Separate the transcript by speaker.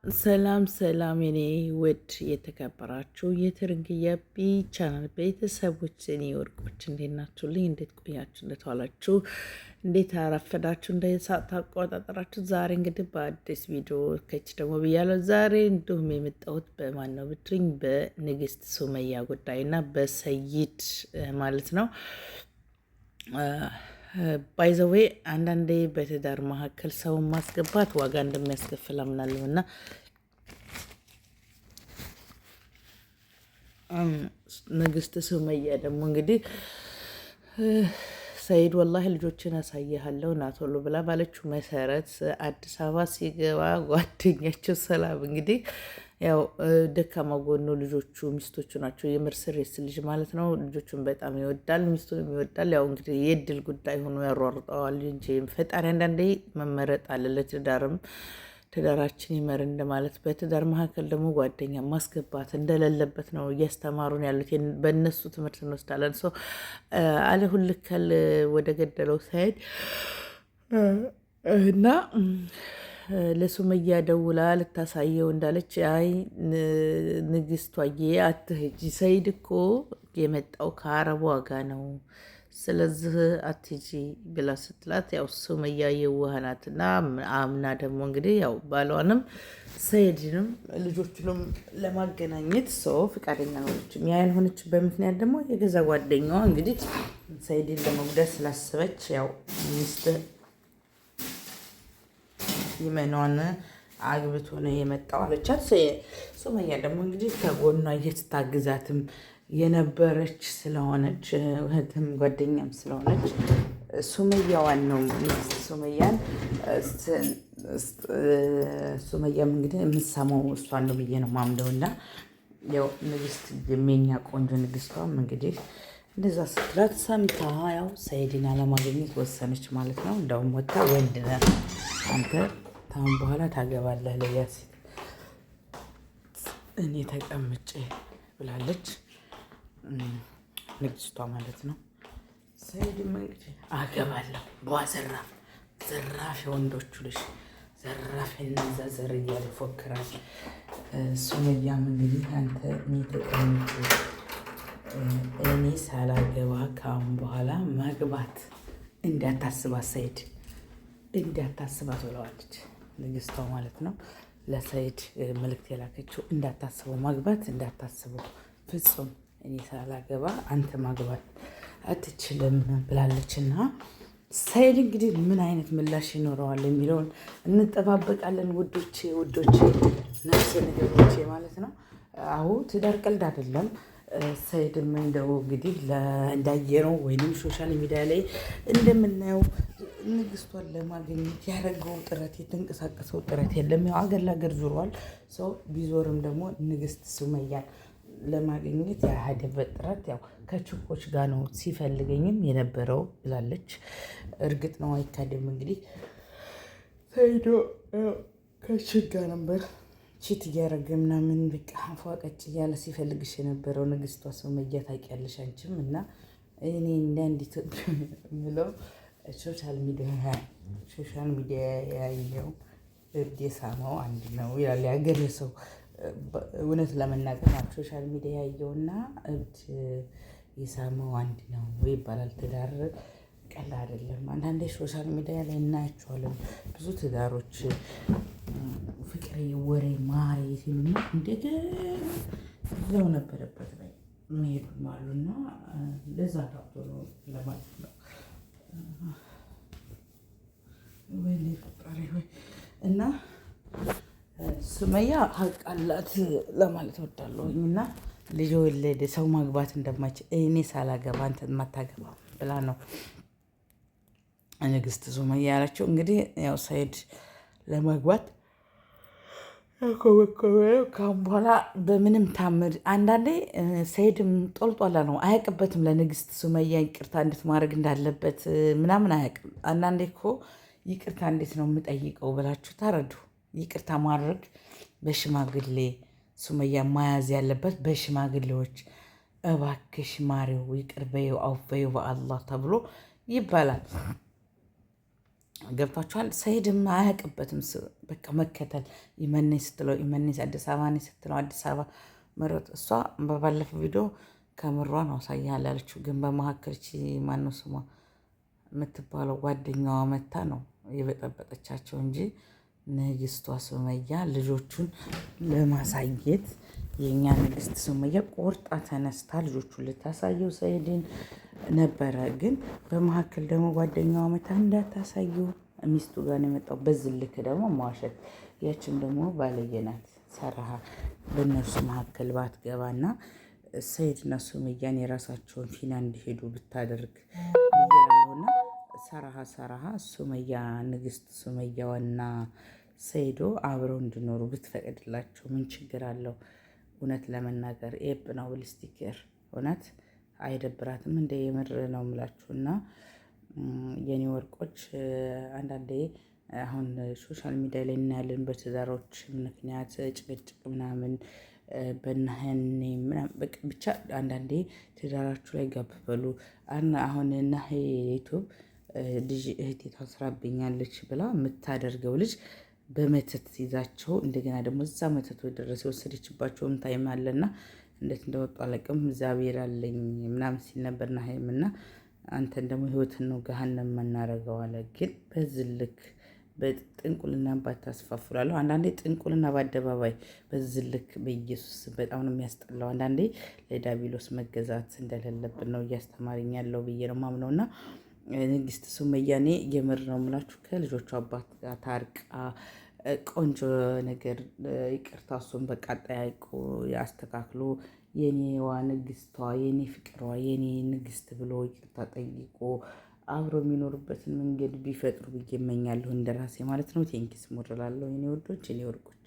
Speaker 1: ሰላም ሰላም የኔ ውድ የተከበራችሁ የትርንግያቢ ቻናል ቤተሰቦች የኔ ወርቆች እንዴት ናችሁልኝ? እንዴት ቆያችሁ? እንዴት ዋላችሁ? እንዴት አረፈዳችሁ? እንዴት ሰዓት አቆጣጠራችሁ? ዛሬ እንግዲህ በአዲስ ቪዲዮ ከች ደግሞ ብያለሁ። ዛሬ እንዲሁም የመጣሁት በማን ነው ብትሉኝ በንግስት ሱመያ ጉዳይ እና በሰይድ ማለት ነው። ባይዘዌ አንዳንዴ በትዳር መካከል ሰውን ማስገባት ዋጋ እንደሚያስከፍል አምናለሁ እና ንግስት ሱመያ ደግሞ እንግዲህ ሰይድ ወላሂ ልጆችን አሳይሃለሁ ና ቶሎ ብላ ባለችው መሰረት አዲስ አበባ ሲገባ ጓደኛቸው ሰላም እንግዲህ ያው ደካማ ጎኑ ልጆቹ ሚስቶቹ ናቸው። የመርሰሬስ ልጅ ማለት ነው። ልጆቹን በጣም ይወዳል፣ ሚስቱንም ይወዳል። ያው እንግዲህ የእድል ጉዳይ ሆኖ ያሯርጠዋል እንጂ ፈጣሪ አንዳንዴ መመረጥ አለ ለትዳርም ትዳራችን ይመር እንደማለት። በትዳር መካከል ደግሞ ጓደኛ ማስገባት እንደሌለበት ነው እያስተማሩን ያሉት። በእነሱ ትምህርት እንወስዳለን። ሰው አለሁልከል ወደ ገደለው ሳይድ እና ለሱመያ ደውላ ልታሳየው እንዳለች አይ ንግስቷዬ አትሂጂ፣ ሰይድ እኮ የመጣው ከአረቧ ጋ ነው፣ ስለዚህ አትሂጂ ብላ ስትላት ያው ሱመያ የዋህናትና አምና ደግሞ እንግዲህ ያው ባሏንም ሰይድንም ልጆቹንም ለማገናኘት ሰው ፍቃደኛ ሆነች። ያን ሆነችበት ምክንያት ደግሞ የገዛ ጓደኛዋ እንግዲህ ሰይድን ለመጉዳት ስላሰበች ያው ሚስት ይመኗን አግብቶ ነው የመጣው አለቻት። ሱመያ ደግሞ እንግዲህ ከጎኗ እየትታግዛትም የነበረች ስለሆነች እህትም ጓደኛም ስለሆነች ሱመያዋን ነው ሱመያን ሱመያም እንግዲህ የምትሰማው እሷን ነው ብዬ ነው ማምደው እና ያው ንግስት የኛ ቆንጆ ንግስቷም እንግዲህ እንደዛ ስትላት ሰምታ ያው ሰይድን አለማግኘት ወሰነች ማለት ነው። እንደውም ወጣ ወንድ ነህ አንተ ታሁን በኋላ ታገባለህ ለያሲን እኔ ተቀምጬ ብላለች ንግስቷ ማለት ነው። ሰይድም እንግዲህ አገባለሁ በዘራፍ ዘራፍ የወንዶቹ ልጅ ዘራፍ እነዛ ዘር እያለ ይፎክራል። ሱመያም እንግዲህ አንተ እኔ ተቀምጬ እኔ ሳላገባ ካሁን በኋላ ማግባት እንዳታስባት ሰይድ እንዳታስባት ብለዋለች ንግስቷ ማለት ነው። ለሰይድ መልእክት የላከችው እንዳታስበው ማግባት እንዳታስበው ፍጹም እኔ ሳላገባ አንተ ማግባት አትችልም ብላለች። እና ሰይድ እንግዲህ ምን አይነት ምላሽ ይኖረዋል የሚለውን እንጠባበቃለን። ውዶቼ ነፍስ ነገሮቼ ማለት ነው። አሁ ትዳር ቀልድ አይደለም። ሰይድም እንደው እንግዲህ እንዳየነው ወይንም ሶሻል ሚዲያ ላይ እንደምናየው ንግስቷን ለማግኘት ያደረገው ጥረት የተንቀሳቀሰው ጥረት የለም። ያው አገር ለአገር ዙሯል። ሰው ቢዞርም ደግሞ ንግስት ሱመያን ለማግኘት ያህደበት ጥረት ያው ከችኮች ጋር ነው ሲፈልገኝም የነበረው ብላለች። እርግጥ ነው አይካደም። እንግዲህ ሰይዶ ከችግ ጋር ነበር ቺት እያደረገ ምናምን በቃ ፏቀጭ እያለ ሲፈልግሽ የነበረው ንግስቷ ሱመያ ታውቂያለሽ አንቺም። እና እኔ እንደ አንድ ኢትዮጵያ የምለው ሶሻል ሚዲያ ያየው እብድ የሳመው አንድ ነው ይላል የሀገሬ ሰው። እውነት ለመናገር ማለት ሶሻል ሚዲያ ያየውና እብድ የሳመው አንድ ነው ይባላል። ትዳር ቀላል አይደለም። አንዳንዴ ሶሻል ሚዲያ ላይ እናያቸዋለን ብዙ ትዳሮች ፍቅሬ ወሬ ማሬ ሲሉና እንደገና እዛው ነበረበት ላይ የሚሄዱም አሉና ለዛ ታውቶ ነው ለማለት ነው። ወይኔ ፈጣሪ ሆይ እና ሱመያ ሀቅ አላት ለማለት እወዳለሁኝ። እና ልጅ ወለደ ሰው ማግባት እንደማይችል እኔ ሳላገባ አንተ ማታገባ ብላ ነው ንግስት ሱመያ ያለችው። እንግዲህ ያው ሰይድ ለማግባት ካሁን በኋላ በምንም ታምር አንዳንዴ ሰይድም ጦልጧላ ነው አያውቅበትም። ለንግስት ሱመያ ይቅርታ እንዴት ማድረግ እንዳለበት ምናምን አያውቅም። አንዳንዴ እኮ ይቅርታ እንዴት ነው የምጠይቀው ብላችሁ ተረዱ። ይቅርታ ማድረግ በሽማግሌ ሱመያ መያዝ ያለበት በሽማግሌዎች እባክሽ ማሪው ይቅር በይው አውፍ በይው በአላህ ተብሎ ይባላል። ገብቷችኋል? ሰኢድም አያውቅበትም። በቃ መከተል ኢመኔ ስትለው ኢመኔ፣ አዲስ አበባ ነኝ ስትለው አዲስ አበባ መሮጥ። እሷ በባለፈው ቪዲዮ ከምሯ ነው አሳያለሁ ያለችው፣ ግን በመካከል ማነው ስሟ የምትባለው ጓደኛዋ መታ ነው የበጠበጠቻቸው እንጂ ንግስቷ ሱመያ ልጆቹን ለማሳየት የእኛ ንግስት ሱመያ ቆርጣ ተነስታ ልጆቹን ልታሳየው ሰኢድን ነበረ። ግን በመካከል ደግሞ ጓደኛዋ መታ እንዳታሳዩ ሚስቱ ጋር ነው የመጣው። በዚህ ልክ ደግሞ መዋሸት። ያችን ደግሞ ባለየናት ሰራሃ በእነርሱ መካከል ባትገባና ሰኢድና ሱመያን የራሳቸውን ፊና እንዲሄዱ ብታደርግ ብዬላለሁና ሰራሃ ሱመያ ንግስት ሱመያዋና ሰኢዶ አብረው እንዲኖሩ ብትፈቅድላቸው ምን ችግር አለው? እውነት ለመናገር ኤብ ነው ብልስቲክር እውነት አይደብራትም? እንደ የምር ነው የምላችሁና የኔ ወርቆች አንዳንዴ አሁን ሶሻል ሚዲያ ላይ እናያለን በትዳሮች ምክንያት ጭቅጭቅ ምናምን በናህኔ ምናምን ብቻ አንዳንዴ ትዳራችሁ ላይ ጋብ በሉ። አሁን ናሄ ዩቱብ ልጅ እህቴ ታስራብኛለች ብላ የምታደርገው ልጅ በመተት ይዛቸው እንደገና ደግሞ እዛ መተቱ የደረሰ የወሰደችባቸውም ታይም አለና እንዴት እንደወጡ አለቅም። እግዚአብሔር አለኝ ምናምን ሲል ነበር ናሄም እና አንተን ደግሞ ህይወትን ነው ገሃነም የምናደርገው አለ። ግን በዚህ ልክ በጥንቁልና ባታስፋፍላለሁ። አንዳንዴ ጥንቁልና በአደባባይ በዚህ ልክ በኢየሱስ በጣም ነው የሚያስጠላው። አንዳንዴ ለዳቢሎስ መገዛት እንደሌለብን ነው እያስተማረኝ ያለው ብዬ ነው ማምነው። እና ንግስት ሱመያ እኔ የምር ነው የምላችሁ ከልጆቹ አባት ጋር ታርቃ ቆንጆ ነገር ይቅርታ እሱን በቃ ጠያይቆ ያስተካክሎ የኔዋ ንግስቷ የኔ ፍቅሯ የኔ ንግስት ብሎ ይቅርታ ጠይቆ አብሮ የሚኖሩበትን መንገድ ቢፈጥሩ ብዬ እመኛለሁ፣ እንደራሴ ማለት ነው። ቴንኪስ ሞራላለሁ የኔ ወዶች የኔ ወርቆች።